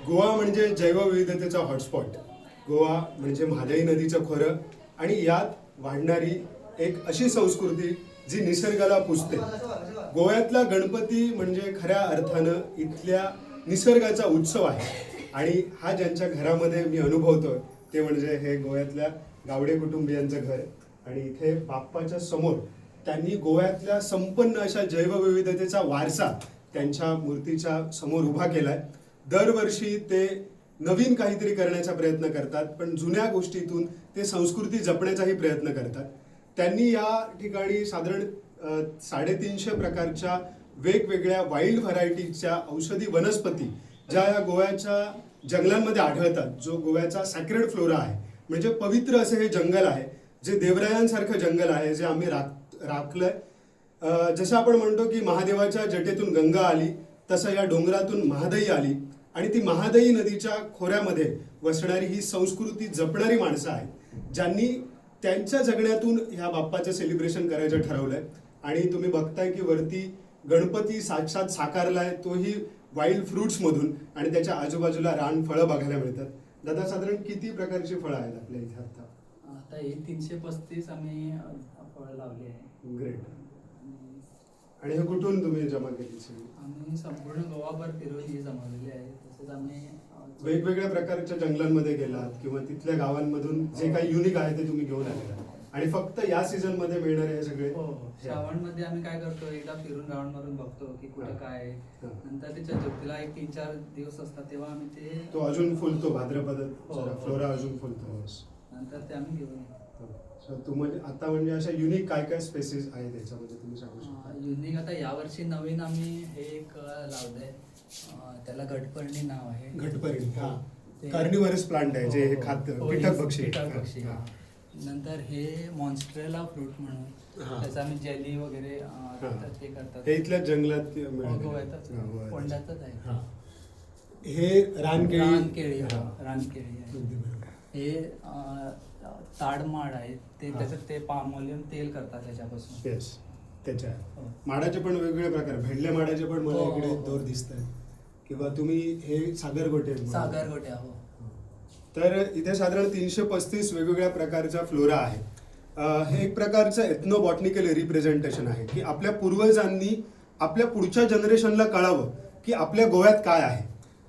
गोवा म्हणजे जैवविविधतेचा हॉटस्पॉट, गोवा म्हणजे महादाई नदीचं खोरं आणि यात वाढणारी एक अशी संस्कृती जी निसर्गाला पुजते. गोव्यातला गणपती म्हणजे खऱ्या अर्थानं इथल्या निसर्गाचा उत्सव आहे आणि हा ज्यांच्या घरामध्ये मी अनुभवतोय ते म्हणजे हे गोव्यातल्या गावडे कुटुंबियांचं घर. आणि इथे बाप्पाच्या समोर त्यांनी गोव्यातल्या संपन्न अशा जैवविविधतेचा वारसा त्यांच्या मूर्तीच्या समोर उभा केलाय. दरवर्षी ते नवीन काहीतरी करण्याचा प्रयत्न करतात, पण जुन्या गोष्टीतून ते संस्कृती जपण्याचाही प्रयत्न करतात. त्यांनी या ठिकाणी साधारण 350 प्रकारच्या वेगवेगळ्या वाईल्ड व्हरायटीच्या औषधी वनस्पती ज्या या गोव्याच्या जंगलांमध्ये आढळतात, जो गोव्याचा सॅक्रेड फ्लोरा आहे, म्हणजे पवित्र असे हे जंगल आहे, जे देवरायांसारखं जंगल आहे, जे आम्ही राखलंय. जसं आपण म्हणतो की महादेवाच्या जटेतून गंगा आली, तसं या डोंगरातून महादई आली आणि ती महादई नदीच्या खोऱ्यामध्ये वसणारी ही संस्कृती जपणारी माणसं आहेत, ज्यांनी त्यांच्या जगण्यातून ह्या बाप्पाचं सेलिब्रेशन करायचं ठरवलंय. आणि तुम्ही बघताय की वरती गणपती साक्षात साकारलाय, तोही वाईल्ड फ्रुट्स मधून, आणि त्याच्या आजूबाजूला रानफळं बघायला मिळतात. दादा, साधारण किती प्रकारची फळं आहेत आपल्या इथे आता? आता हे 335 आम्ही फळं लावली आहे. ग्रेट. आणि हे कुठून तुम्ही जमा केली? आम्ही संपूर्ण गोवाभर फिरून ही जमवलेली आहे. तसेच आम्ही वेगवेगळ्या प्रकारच्या जंगलांमध्ये गेलात किंवा तिथल्या गावांमधून जे काही युनिक आहे ते तुम्ही घेऊन आलेला, आणि फक्त या सीझन मध्ये मिळणारे हे सगळे? श्रावण मध्ये आम्ही काय करतो, एकदा फिरून राऊंड मारून बघतो की कुठे काय आहे. नंतर त्याच्या जोतीला 1-3-4 दिवस असतात तेव्हा आम्ही ते तो अजून फुलतो, भाद्रपद फ्लोरा अजून फुलतो, नंतर ते आम्ही घेऊन येतो. तुम्ही आता म्हणजे अशा युनिक काय काय स्पेसिस आहेत त्याच्यामध्ये तुम्ही सांगू शकता? युनिक आता यावर्षी नवीन आम्ही हे एक लावलंय, त्याला घटपर्णी नाव आहे. घटपर्णी, हा, कार्निवरस प्लांट आहे, जे हे खातं, कीटक भक्षी. नंतर हे मॉन्स्ट्रेला फ्रूट म्हणून त्याचं आम्ही जेली वगैरे ते करतात. हे इथल्या जंगलात कोंडातच आहे. हे रानकेळी आहे. हे ताडमाड आहे, ते त्याच्यात ते पाम ऑइल तेल करतात त्याच्यापासून. येस, त्याच्या माडाचे पण वेगवेगळे प्रकार, भेंडल्या माडाचे पण मला इकडे दोर दिसत आहेत, किंवा तुम्ही हे सागरगोटे. हो. तर इथे साधारण 335 वेगवेगळ्या प्रकारचा फ्लोरा आहे. हे एक प्रकारचं एथनोबॉटनिकल रिप्रेझेंटेशन आहे की आपल्या पूर्वजांनी आपल्या पुढच्या जनरेशनला कळावं की आपल्या गोव्यात काय आहे,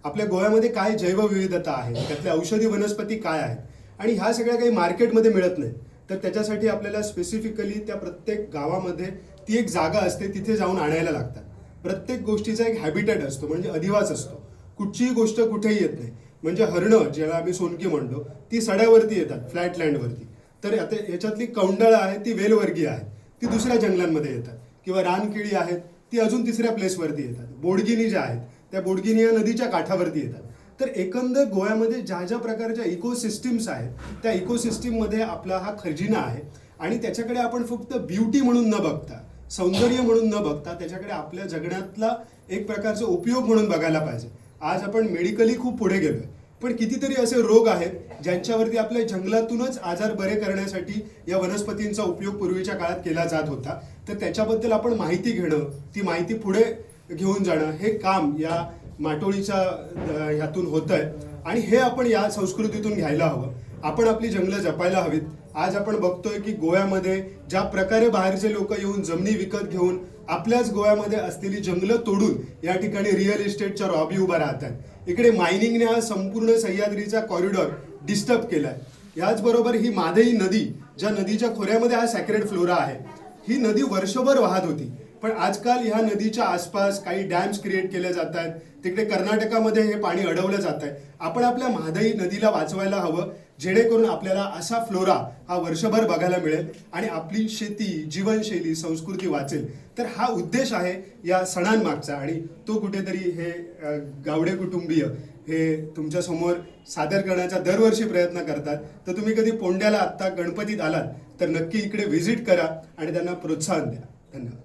आपल्या गोव्यामध्ये काय जैवविविधता आहे, त्यातल्या औषधी वनस्पती काय आहेत, आणि ह्या सगळ्या काही मार्केटमध्ये मिळत नाही. तर त्याच्यासाठी आपल्याला स्पेसिफिकली त्या प्रत्येक गावामध्ये ती एक जागा असते, तिथे जाऊन आणायला लागतात. प्रत्येक गोष्टीचा एक हॅबिटेट असतो, म्हणजे अधिवास असतो. कुठचीही गोष्ट कुठेही येत नाही. म्हणजे हरणं, ज्याला आम्ही सोनकी म्हणतो, ती सड्यावरती येतात, फ्लॅट लँडवरती. तर आता याच्यातली कौंडळं आहे ती वेलवर्गीय आहेत, ती दुसऱ्या जंगलांमध्ये येतात. किंवा रानकिळी आहेत, ती अजून तिसऱ्या प्लेसवरती येतात. बोडगिनी ज्या आहेत त्या बोडगिनी या नदीच्या काठावरती येतात. तर एकंदर गोव्यामध्ये ज्या ज्या प्रकारच्या इकोसिस्टीम्स आहेत, त्या इकोसिस्टीममध्ये आपला हा खजिना आहे. आणि त्याच्याकडे आपण फक्त ब्युटी म्हणून न बघता, सौंदर्य म्हणून न बघता, त्याच्याकडे आपल्या जगण्यातला एक प्रकारचा उपयोग म्हणून बघायला पाहिजे. आज आपण मेडिकली खूप पुढे गेलोय, पण कितीतरी असे रोग आहेत ज्यांच्यावरती आपल्या जंगलातूनच आजार बरे करण्यासाठी या वनस्पतींचा उपयोग पूर्वीच्या काळात केला जात होता. तर त्याच्याबद्दल आपण माहिती घेणं, ती माहिती पुढे घेऊन जाणं, हे काम या माटोळीच्या ह्यातून होत आहे. आणि हे आपण या संस्कृतीतून घ्यायला हवं. आपण आपली जंगलं जपायला हवीत. आज आपण बघतोय की गोव्यामध्ये ज्या प्रकारे बाहेरचे लोक येऊन जमिनी विकत घेऊन आपल्याच गोव्यामध्ये असलेली जंगलं तोडून या ठिकाणी रिअल इस्टेटच्या रॉबी उभा राहतात. इकडे मायनिंगने हा संपूर्ण सह्याद्रीचा कॉरिडॉर डिस्टर्ब केलाय. याचबरोबर ही मादई नदी, ज्या नदीच्या खोऱ्यामध्ये हा सॅक्रेड फ्लोरा आहे, ही नदी वर्षभर वाहत होती. पण आजकाल ह्या नदीच्या आसपास काही डॅम्स क्रिएट केले जात आहेत. तिकडे कर्नाटकामध्ये हे पाणी अडवलं जात आहे. आपण आपल्या महादाई नदीला वाचवायला हवं, जेणेकरून आपल्याला असा फ्लोरा हा वर्षभर बघायला मिळेल आणि आपली शेती, जीवनशैली, संस्कृती वाचेल. तर हा उद्देश आहे या सणांमागचा, आणि तो कुठेतरी हे गावडे कुटुंबीय हे तुमच्या समोर सादर करण्याचा दरवर्षी प्रयत्न करतात. तर तुम्ही कधी पोंड्याला आत्ता गणपतीत आलात तर नक्की इकडे व्हिजिट करा आणि त्यांना प्रोत्साहन द्या. धन्यवाद.